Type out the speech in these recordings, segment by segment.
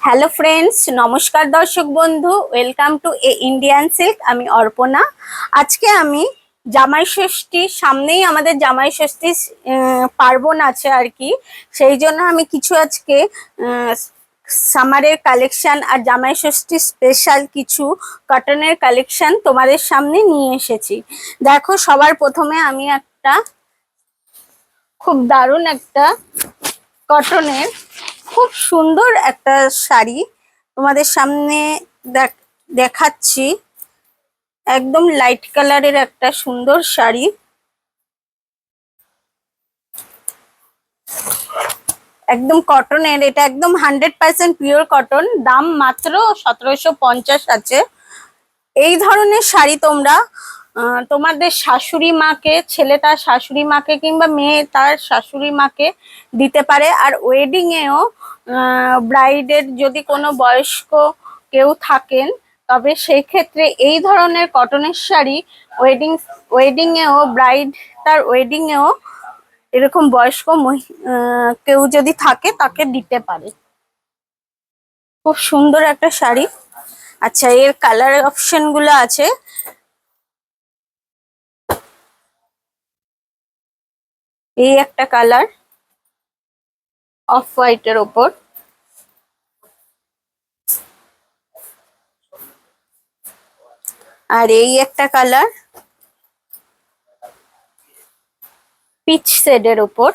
Hello friends, নমস্কার দর্শক বন্ধু, welcome to A Indian silk. আমি অর্পণা। আজকে আমি জামাই ষষ্ঠী, সামনেই আমাদের জামাই ষষ্ঠী পার্বণ আছে আর কি। সেই জন্য আমি কিছু আজকে সামারের কালেকশন আর জামাই ষষ্ঠী স্পেশাল কিছু কটনের কালেকশন তোমাদের সামনে নিয়ে এসেছি। দেখো, সবার প্রথমে আমি একটা খুব দারুণ একটা কটনের খুব সুন্দর একটা শাড়ি তোমাদের সামনে দেখাচ্ছি। একদম লাইট কালারের একটা সুন্দর শাড়ি, একদম কটনের। এটা একদম 100% পিওর কটন। দাম মাত্র 1750 আছে। এই ধরনের শাড়ি তোমরা তোমাদের শাশুড়ি মাকে, ছেলে তার শাশুড়ি মাকে কিংবা মেয়ে তার শাশুড়ি মাকে দিতে পারে। আর ওয়েডিং এও ব্রাইডের যদি কোনো বয়স্ক কেউ থাকেন, তবে সেই ক্ষেত্রে এই ধরনের কটনের শাড়ি ওয়েডিং এও, ব্রাইড তার ওয়েডিং এও এরকম বয়স্ক কেউ যদি থাকে তাকে দিতে পারে। খুব সুন্দর একটা শাড়ি। আচ্ছা, এর কালার অপশন গুলো আছে। এই একটা কালার অফ হোয়াইটের ওপর, আর এই একটা কালার পিচ শেডের ওপর।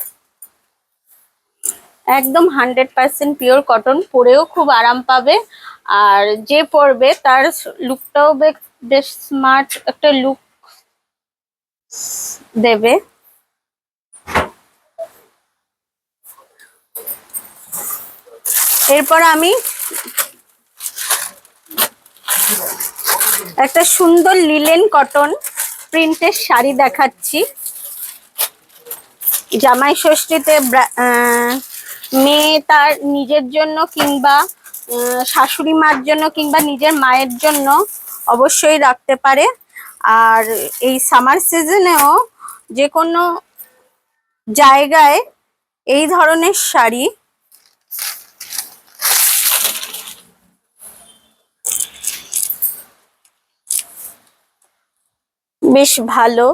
একদম 100% পিওর কটন, পরেও খুব আরাম পাবে। আর যে পরবে তার লুকটাও বেশ স্মার্ট একটা লুক দেবে। এরপর আমি একটা সুন্দর লিলেন কটন প্রিন্টের শাড়ি দেখাচ্ছি। জামাই ষষ্ঠীতে মেয়ে তার নিজের জন্য কিংবা শাশুড়ি মার জন্য কিংবা নিজের মায়ের জন্য অবশ্যই রাখতে পারে। আর এই সামার সিজনেও যে কোনো জায়গায় এই ধরনের শাড়ি বেশ ভালো।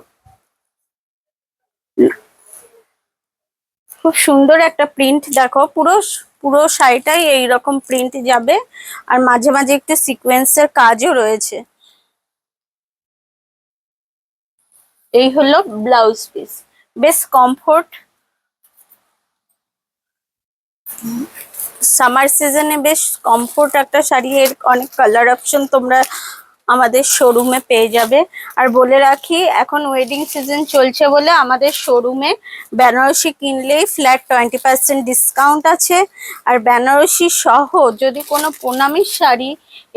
খুব সুন্দর একটা প্রিন্ট, দেখো পুরো পুরো শাড়িটাই এইরকম প্রিন্ট যাবে। আর মাঝে মাঝে একটু সিকোয়েন্সের কাজও রয়েছে। এই হলো ব্লাউজ পিস। বেশ কমফোর্ট, সামার সিজনে বেশ কমফোর্ট একটা শাড়ি। এর অনেক কালার অপশন তোমরা আমাদের শোরুমে পেয়ে যাবে। আর বলে রাখি, এখন ওয়েডিং সিজন চলছে বলে আমাদের শোরুমে বেনারসি কিনলেই ফ্ল্যাট 20% ডিসকাউন্ট আছে। আর বেনারসি সহ যদি কোনো প্রণামীর শাড়ি,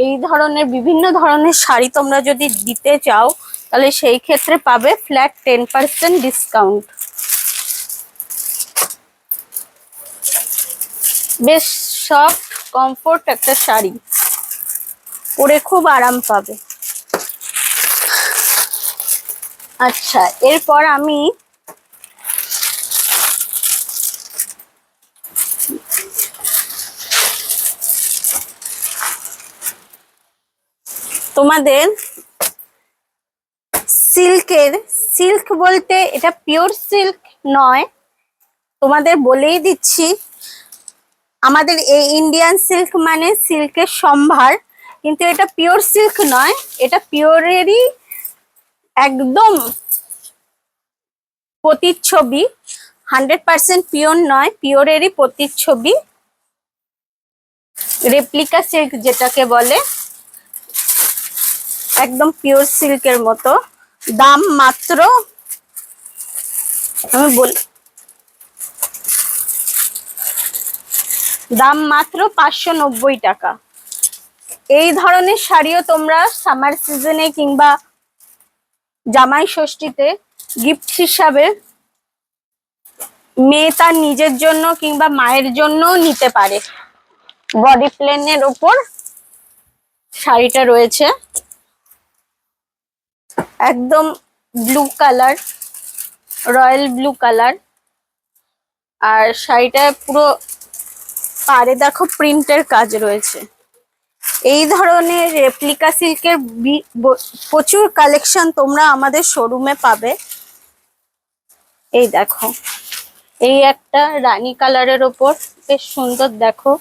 এই ধরনের বিভিন্ন ধরনের শাড়ি তোমরা যদি দিতে চাও, তাহলে সেই ক্ষেত্রে পাবে ফ্ল্যাট 10% ডিসকাউন্ট। বেশ সফট কমফোর্ট একটা শাড়ি, পরে খুব আরাম পাবে। আচ্ছা, এরপর আমি তোমাদের সিল্ক বলতে এটা পিওর সিল্ক নয়, তোমাদের বলেই দিচ্ছি। আমাদের এই ইন্ডিয়ান সিল্ক মানে সিল্কের সম্ভার, কিন্তু এটা পিওর সিল্ক নয়। এটা পিওরেরই একদম প্রতিচ্ছবি। 100% পিওর নয়, পিওরেরই প্রতিচ্ছবি, রেপ্লিকা সিল্ক যেটাকে বলে, একদম পিওর সিল্কের মতো। দাম মাত্র, আমি বল দাম মাত্র 590 টাকা। এই ধরনের শাড়িও তোমরা সামার সিজনে কিংবা জামাই ষষ্ঠীতে গিফট হিসাবে মেয়ে তার নিজের জন্য কিংবা মায়ের জন্য নিতে পারে। বডি প্লেনের ওপর শাড়িটা রয়েছে, একদম blue colour, royal blue colour. আর শাড়িটা পুরো পারে দেখো প্রিন্টের কাজ রয়েছে। এই ধরনের রেপ্লিকা সিল্কের প্রচুর কালেকশন তোমরা আমাদের শোরুমে পাবে। এই দেখো, এই একটা রানী কালারের ওপর বেশ সুন্দর দেখো।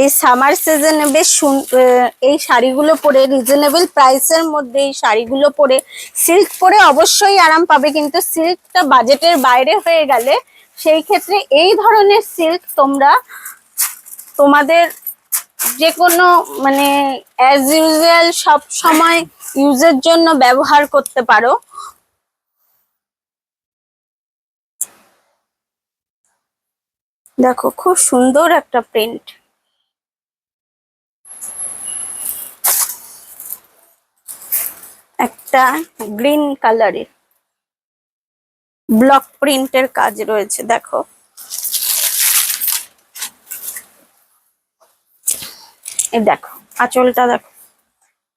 এই সামার সিজনে বেশ এই শাড়িগুলো পরে রিজনেবল প্রাইসের মধ্যে এই শাড়িগুলো পরে, সিল্ক পরে অবশ্যই আরাম পাবে, কিন্তু সিল্কটা বাজেটের বাইরে হয়ে গেলে সেই ক্ষেত্রে এই ধরনের সিল্ক তোমরা তোমাদের যে কোনো মানে অ্যাজ ইউজুয়াল সব সময় ইউজের জন্য ব্যবহার করতে পারো। দেখো খুব সুন্দর একটা প্রিন্ট। একটা গ্রিন কালারের ব্লক প্রিন্টের কাজ রয়েছে দেখো। এই দেখো আঁচলটা দেখো,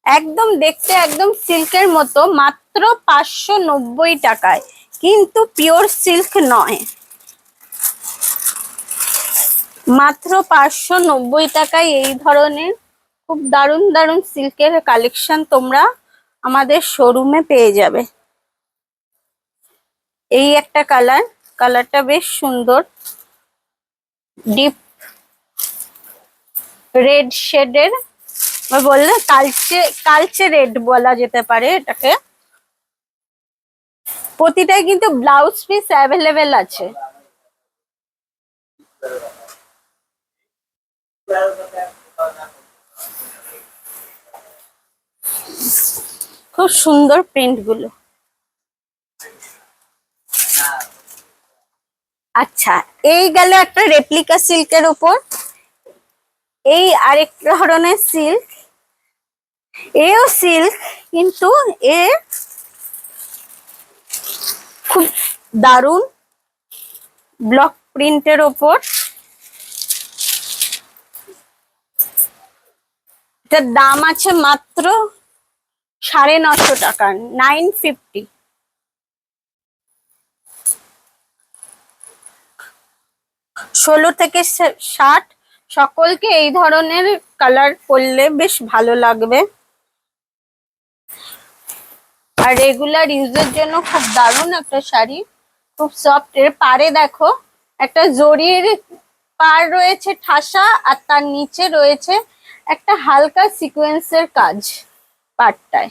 একদম দেখতে একদম সিল্কের মতো, মাত্র 590 টাকায়, কিন্তু পিওর সিল্ক নয়। মাত্র 590 টাকায় এই ধরনের খুব দারুণ দারুণ সিল্কের কালেকশন তোমরা আমাদের শোরুমে পেয়ে যাবে। এই একটা কালার, কালারটা বেশ সুন্দর, ডিপ রেড শেডের, বললে কালচে কালচে রেড বলা যেতে পারে এটাকে। প্রতিটাই কিন্তু ব্লাউজ পিস অ্যাভেলেবেল আছে। খুব সুন্দর প্রিন্ট গুলো। আচ্ছা, এই গেল একটা রেপ্লিকা সিল্কের উপর। এই আরেক ধরনের সিল্ক, এও সিল্ক কিন্তু এ খুব দারুণ ব্লক প্রিন্টের ওপর। এটার দাম আছে মাত্র 950 টাকা, 950। 16 থেকে 60 সকলকে এই ধরনের কালার পরলে বেশ ভালো লাগবে, আর রেগুলার ইউজের জন্য খুব দারুণ একটা শাড়ি, খুব সফট। এর পারে দেখো একটা জরির পার রয়েছে ঠাসা, আর তার নিচে রয়েছে একটা হালকা সিকোয়েন্সের কাজ পারটায়।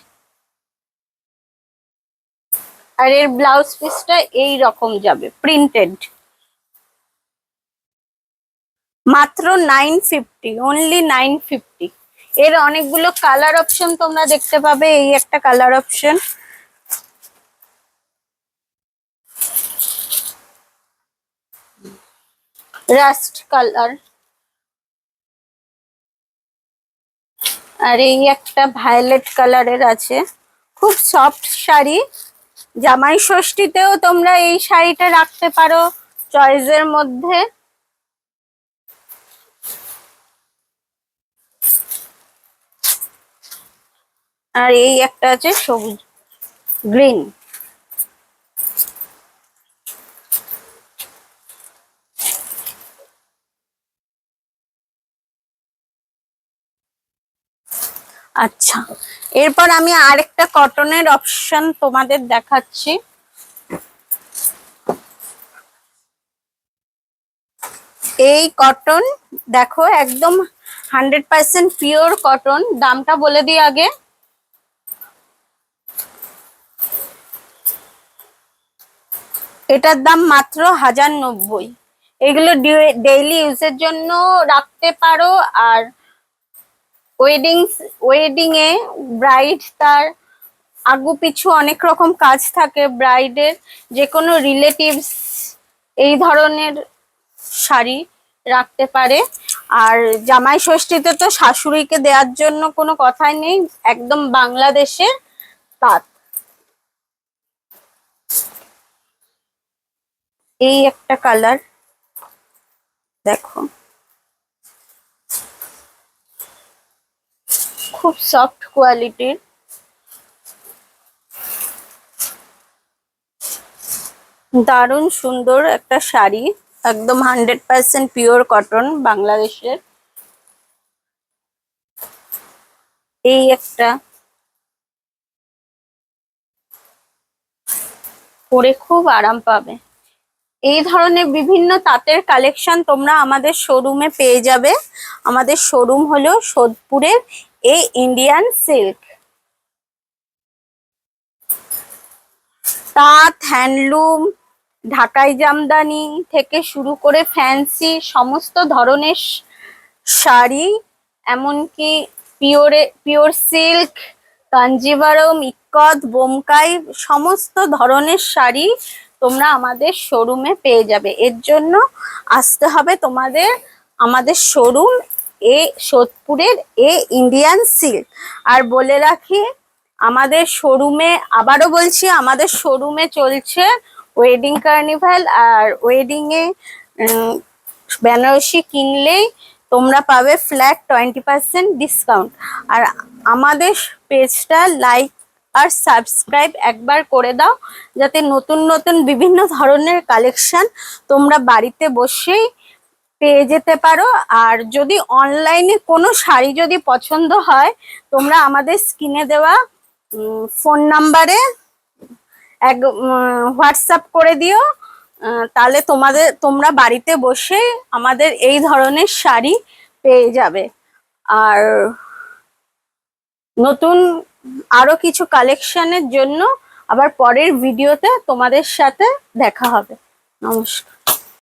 আর এর ব্লাউজ পিসটা এই রকম যাবে প্রিন্টেড। মাত্র 950, অনলি 950। এর অনেকগুলো কালার অপশন তোমরা দেখতে পাবে। এই একটা কালার অপশন, রাস্ট কালার, আর এই একটা ভায়োলেট কালারের আছে। খুব সফট শাড়ি, জামাই ষষ্ঠীতেও তোমরা এই শাড়িটা রাখতে পারো চয়েসের মধ্যে। আর এই একটা আছে সবুজ গ্রিন। আচ্ছা, এরপর আমি আরেকটা কটনের অপশন তোমাদের দেখাচ্ছি। এই কটন দেখো, একদম 100% পিওর কটন। দামটা বলে দিই আগে। এটার দাম মাত্র 1090। এগুলো ডেইলি ইউজের জন্য রাখতে পারো। আর ওয়েডিং এ ব্রাইড তার আগু পিছু অনেক রকম কাজ থাকে ব্রাইডের, যে কোনো রিলেটিভস এই ধরনের শাড়ি রাখতে পারে। আর জামাই ষষ্ঠীতে তো শাশুড়িকে দেওয়ার জন্য কোনো কথাই নেই, একদম বাংলাদেশের তাঁত। এই একটা কালার দেখো, খুব সফট কোয়ালিটির। দারুণ সুন্দর একটা শাড়ি, একদম 100% পিওর কটন বাংলাদেশের। এই একটা পরে খুব আরাম পাবে। এই ধরনের বিভিন্ন তাঁতের কালেকশন তোমরা আমাদের শোরুমে পেয়ে যাবে। আমাদের শোরুম হলো সোদপুরের ইন্ডিয়ান সিল্ক। তাঁত, হ্যান্ডলুম, ঢাকাই জামদানি থেকে শুরু করে ফ্যান্সি সমস্ত ধরনের শাড়ি, এমনকি পিওর সিল্ক, কাঞ্জিভারম, ইক্কত, বোমকাই সমস্ত ধরনের শাড়ি তোমরা আমাদের শোরুমে পেয়ে যাবে। এর জন্য আসতে হবে তোমাদের আমাদের শোরুম সোদপুরের ইন্ডিয়ান সিল্ক। আর বলে রাখি, আমাদের শোরুমে, আবারও বলছি, আমাদের শোরুমে চলছে ওয়েডিং কার্নিভাল। আর ওয়েডিং এ বেনারসি কিনলেই তোমরা পাবে ফ্ল্যাট 20% ডিসকাউন্ট। আর আমাদের পেজটা লাইক আর সাবস্ক্রাইব একবার করে দাও, যাতে নতুন নতুন বিভিন্ন ধরনের কালেকশন তোমরা বাড়িতে বসেই পেয়ে যেতে পারো। আর যদি অনলাইনে কোনো শাড়ি যদি পছন্দ হয়, তোমরা আমাদের স্ক্রিনে দেওয়া ফোন নাম্বারে হোয়াটসঅ্যাপ করে দিও। তাহলে তোমরা বাড়িতে বসে আমাদের এই ধরনের শাড়ি পেয়ে যাবে। আর নতুন আরো কিছু কালেকশনের জন্য আবার পরের ভিডিওতে তোমাদের সাথে দেখা হবে। নমস্কার।